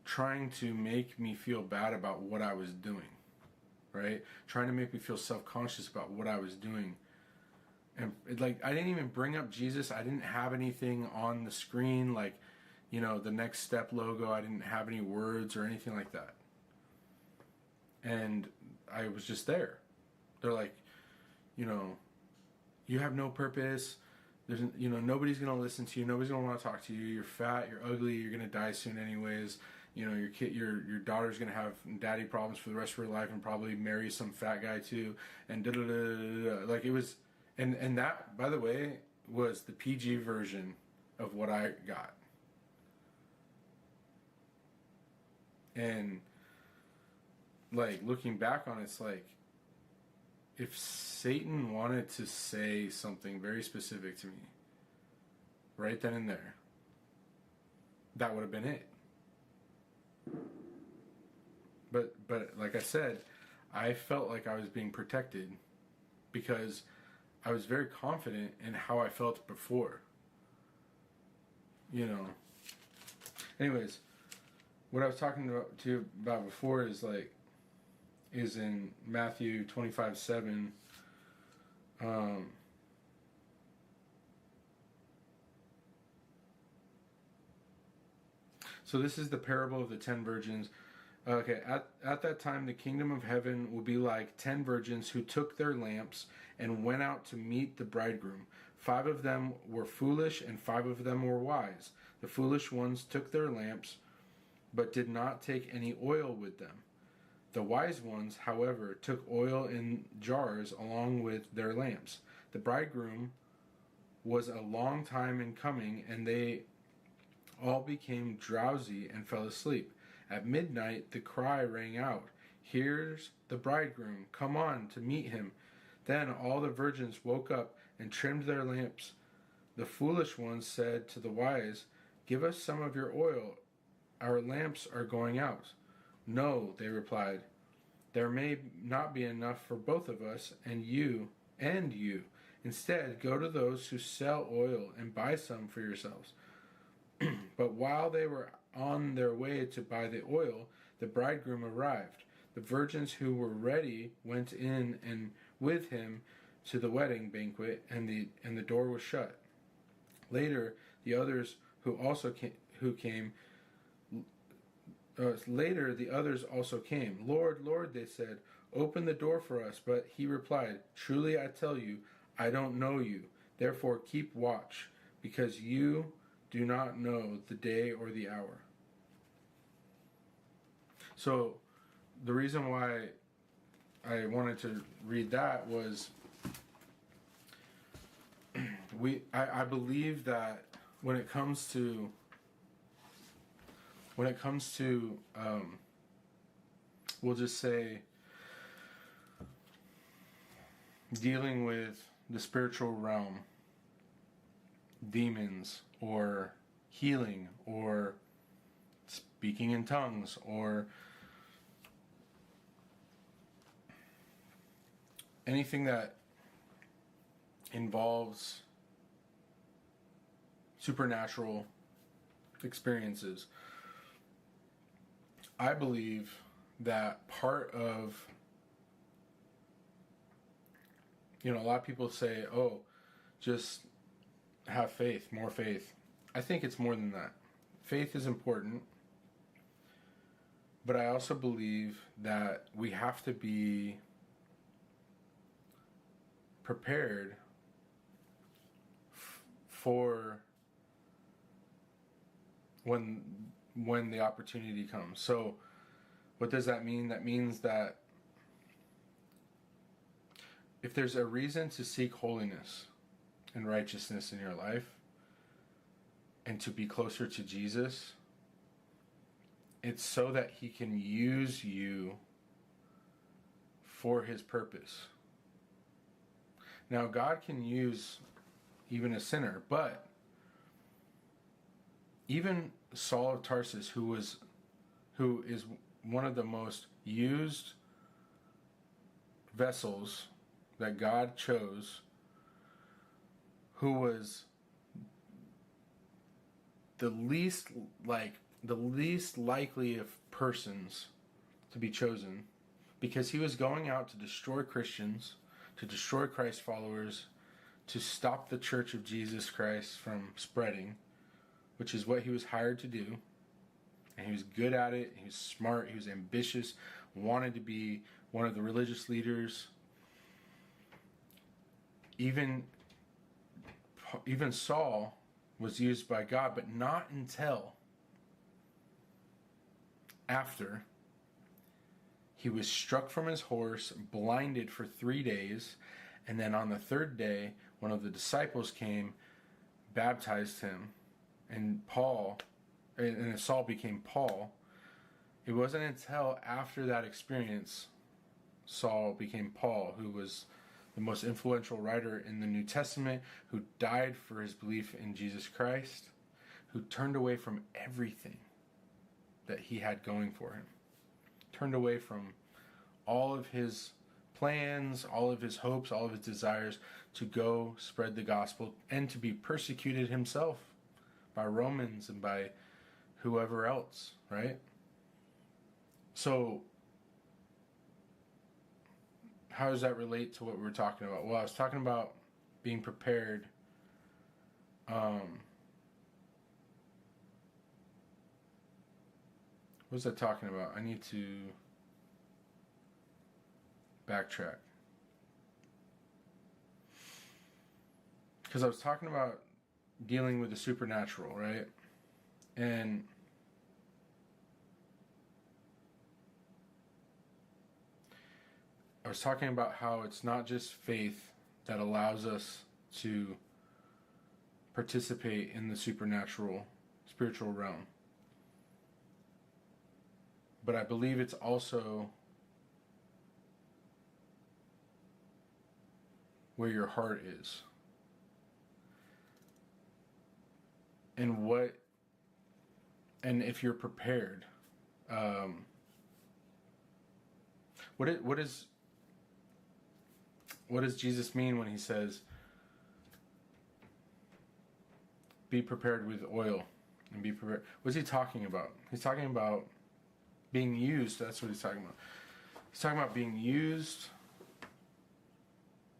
trying to make me feel bad about what I was doing, right? Trying to make me feel self-conscious about what I was doing. And like, I didn't even bring up Jesus. I didn't have anything on the screen, like, you know, the Next Step logo. I didn't have any words or anything like that. And I was just there. They're like, you know, you have no purpose. There's, you know, nobody's gonna listen to you. Nobody's gonna want to talk to you. You're fat. You're ugly. You're gonna die soon, anyways. You know, your daughter's gonna have daddy problems for the rest of her life and probably marry some fat guy too. And da da da da. Like, it was, and that, by the way, was the PG version of what I got. And like, looking back on it, it's like, if Satan wanted to say something very specific to me right then and there, that would have been it. But like I said, I felt like I was being protected because I was very confident in how I felt before. You know. Anyways, what I was talking to you about before is in Matthew 25:7. So this is the parable of the 10 virgins. Okay, at that time the kingdom of heaven will be like 10 virgins who took their lamps and went out to meet the bridegroom. 5 of them were foolish, and 5 of them were wise. The foolish ones took their lamps, but did not take any oil with them. The wise ones, however, took oil in jars along with their lamps. The bridegroom was a long time in coming, and they all became drowsy and fell asleep. At midnight the cry rang out, "Here's the bridegroom, come on to meet him." Then all the virgins woke up and trimmed their lamps. The foolish ones said to the wise, "Give us some of your oil, our lamps are going out." "No," they replied, "there may not be enough for both of us and you. Instead, go to those who sell oil and buy some for yourselves." But while they were on their way to buy the oil, the bridegroom arrived. The virgins who were ready went in and with him to the wedding banquet, and the door was shut. Later, the others also came. "Lord, Lord," they said, "open the door for us." But he replied, "Truly I tell you, I don't know you. Therefore keep watch, because you do not know the day or the hour." So the reason why I wanted to read that was I believe that when it comes to we'll just say dealing with the spiritual realm, demons, or healing, or speaking in tongues, or anything that involves supernatural experiences, I believe that part of, a lot of people say, "Oh, just have faith, more faith." I think it's more than that. Faith is important, but I also believe that we have to be prepared for when the opportunity comes. So what does that mean? That means that if there's a reason to seek holiness and righteousness in your life and to be closer to Jesus, it's so that he can use you for his purpose. Now, God can use even a sinner, but even Saul of Tarsus, who is one of the most used vessels that God chose, who was the least likely of persons to be chosen, because he was going out to destroy Christians, to destroy Christ followers, to stop the Church of Jesus Christ from spreading, which is what he was hired to do. And he was good at it. He was smart. He was ambitious. Wanted to be one of the religious leaders. Even Saul was used by God, but not until after he was struck from his horse, blinded for 3 days, and then on the 3rd day, one of the disciples came, baptized him, and Saul became Paul. It wasn't until after that experience Saul became Paul, who was the most influential writer in the New Testament, who died for his belief in Jesus Christ, who turned away from everything that he had going for him. Turned away from all of his plans, all of his hopes, all of his desires to go spread the gospel and to be persecuted himself by Romans and by whoever else, right? So how does that relate to what we were talking about? Well, I was talking about being prepared. What was I talking about? I need to backtrack. because I was talking about dealing with the supernatural, right? And I was talking about how it's not just faith that allows us to participate in the supernatural, spiritual realm. But I believe it's also where your heart is. And if you're prepared. What does Jesus mean when he says, be prepared with oil and be prepared? What's he talking about? He's talking about being used. That's what he's talking about. He's talking about being used.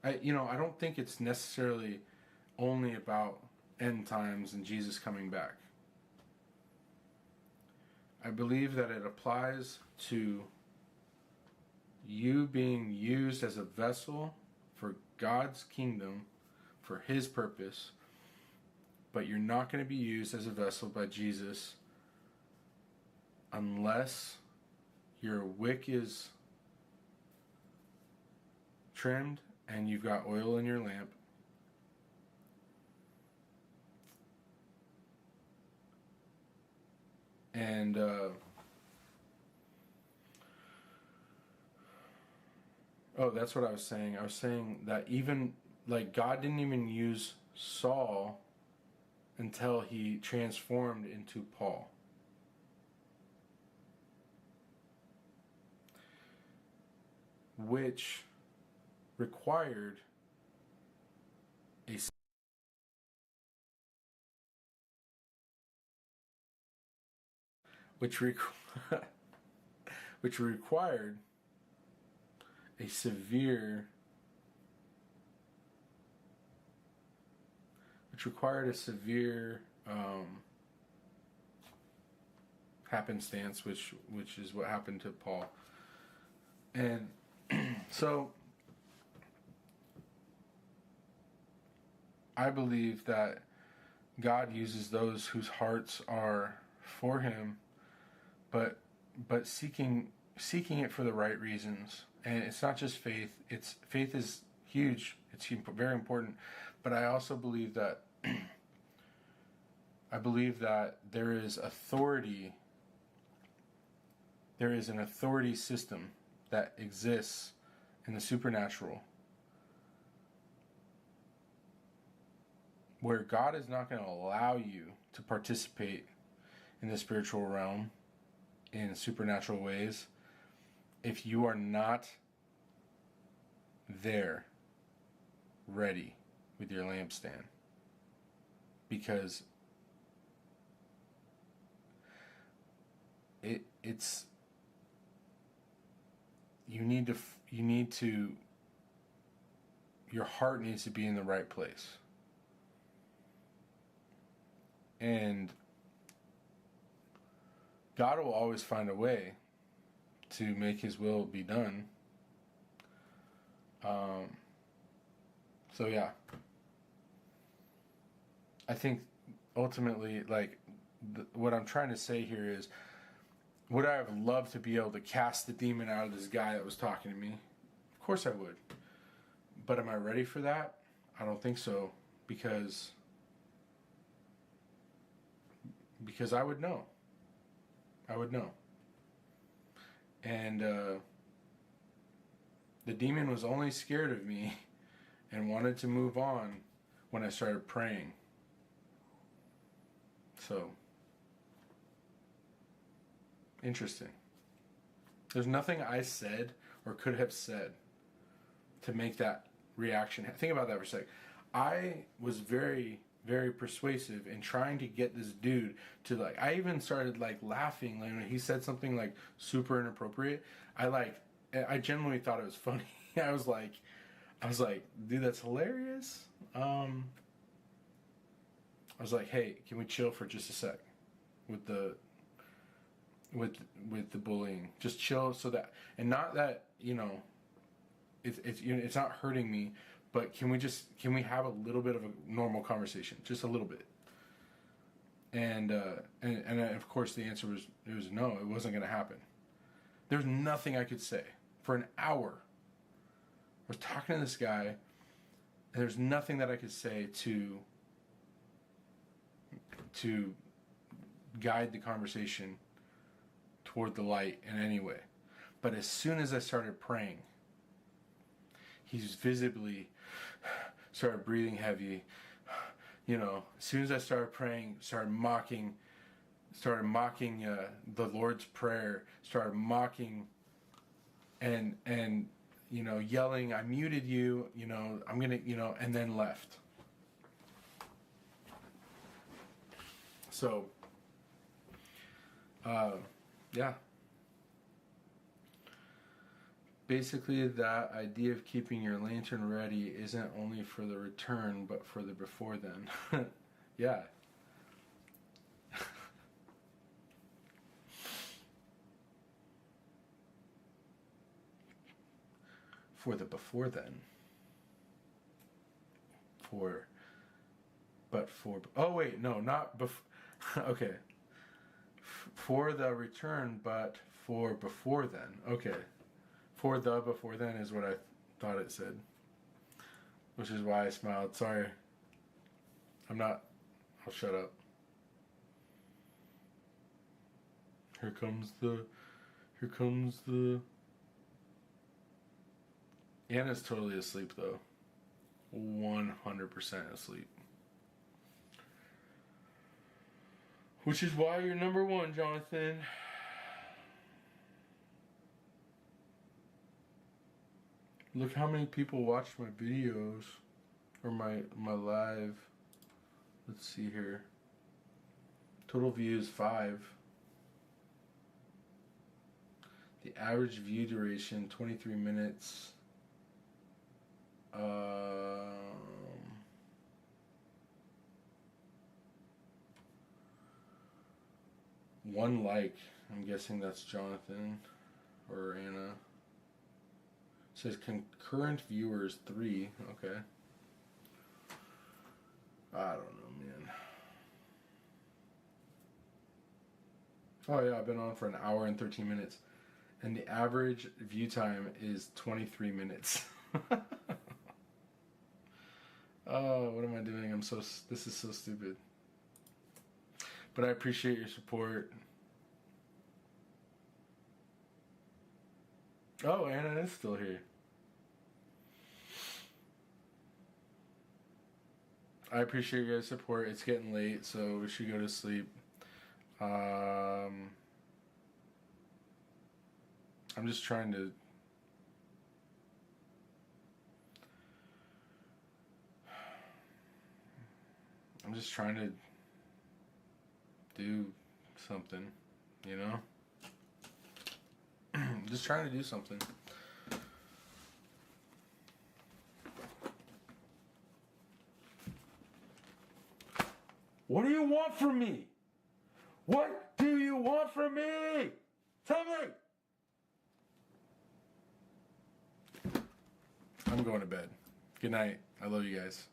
I don't think it's necessarily only about end times and Jesus coming back. I believe that it applies to you being used as a vessel for God's kingdom, for his purpose, but you're not going to be used as a vessel by Jesus unless your wick is trimmed and you've got oil in your lamp. And that's what I was saying. I was saying that even like God didn't even use Saul until he transformed into Paul. Which required a which required a severe happenstance, which is what happened to Paul. And so I believe that God uses those whose hearts are for him, but seeking it for the right reasons. And it's not just faith. Faith is huge. It's very important. But I also believe that there is authority. There is an authority system that exists in the supernatural where God is not going to allow you to participate in the spiritual realm in supernatural ways if you are not there ready with your lampstand. Because it's you need to your heart needs to be in the right place. And God will always find a way to make his will be done. So yeah, I think ultimately, like, what I'm trying to say here is, would I have loved to be able to cast the demon out of this guy that was talking to me? Of course I would. But am I ready for that? I don't think so, because I would know. I would know. And the demon was only scared of me and wanted to move on when I started praying. So, interesting. There's nothing I said or could have said to make that reaction. Think about that for a sec. I was very, very persuasive in trying to get this dude to, like, I even started like laughing like, when he said something like super inappropriate. I genuinely thought it was funny. I was like, dude, that's hilarious. I was like, hey, can we chill for just a sec with the bullying? Just chill, so that, and not that, it's not hurting me, but can we have a little bit of a normal conversation, just a little bit? And of course the answer was no. It wasn't going to happen. There's nothing I could say for an hour. I was talking to this guy, and there's nothing that I could say to guide the conversation toward the light in any way. But as soon as I started praying, he's visibly started breathing heavy. You know, as soon as I started praying, started mocking the Lord's Prayer, started mocking and you know, yelling, "I muted you, you know, I'm gonna," you know, and then left. So, yeah. Basically, that idea of keeping your lantern ready isn't only for the return, but for the before then. Yeah. For the before then. Oh wait, no, not okay. For the return, but for before then. Okay. For the before then is what I thought it said. Which is why I smiled. Sorry. I'll shut up. Here comes the Anna's totally asleep though. 100% asleep. Which is why you're number one, Jonathan. Look how many people watched my videos or my live. Let's see here. Total views 5. The average view duration 23 minutes. One like. I'm guessing that's Jonathan or Anna. It says concurrent viewers 3. Okay. I don't know, man. Oh yeah, I've been on for an hour and 13 minutes. And the average view time is 23 minutes. Oh, what am I doing? This is so stupid. But I appreciate your support. Oh, Anna is still here. I appreciate your guys' support. It's getting late, so we should go to sleep. I'm just trying to do something, you know? Just trying to do something. What do you want from me? What do you want from me? Tell me! I'm going to bed. Good night. I love you guys.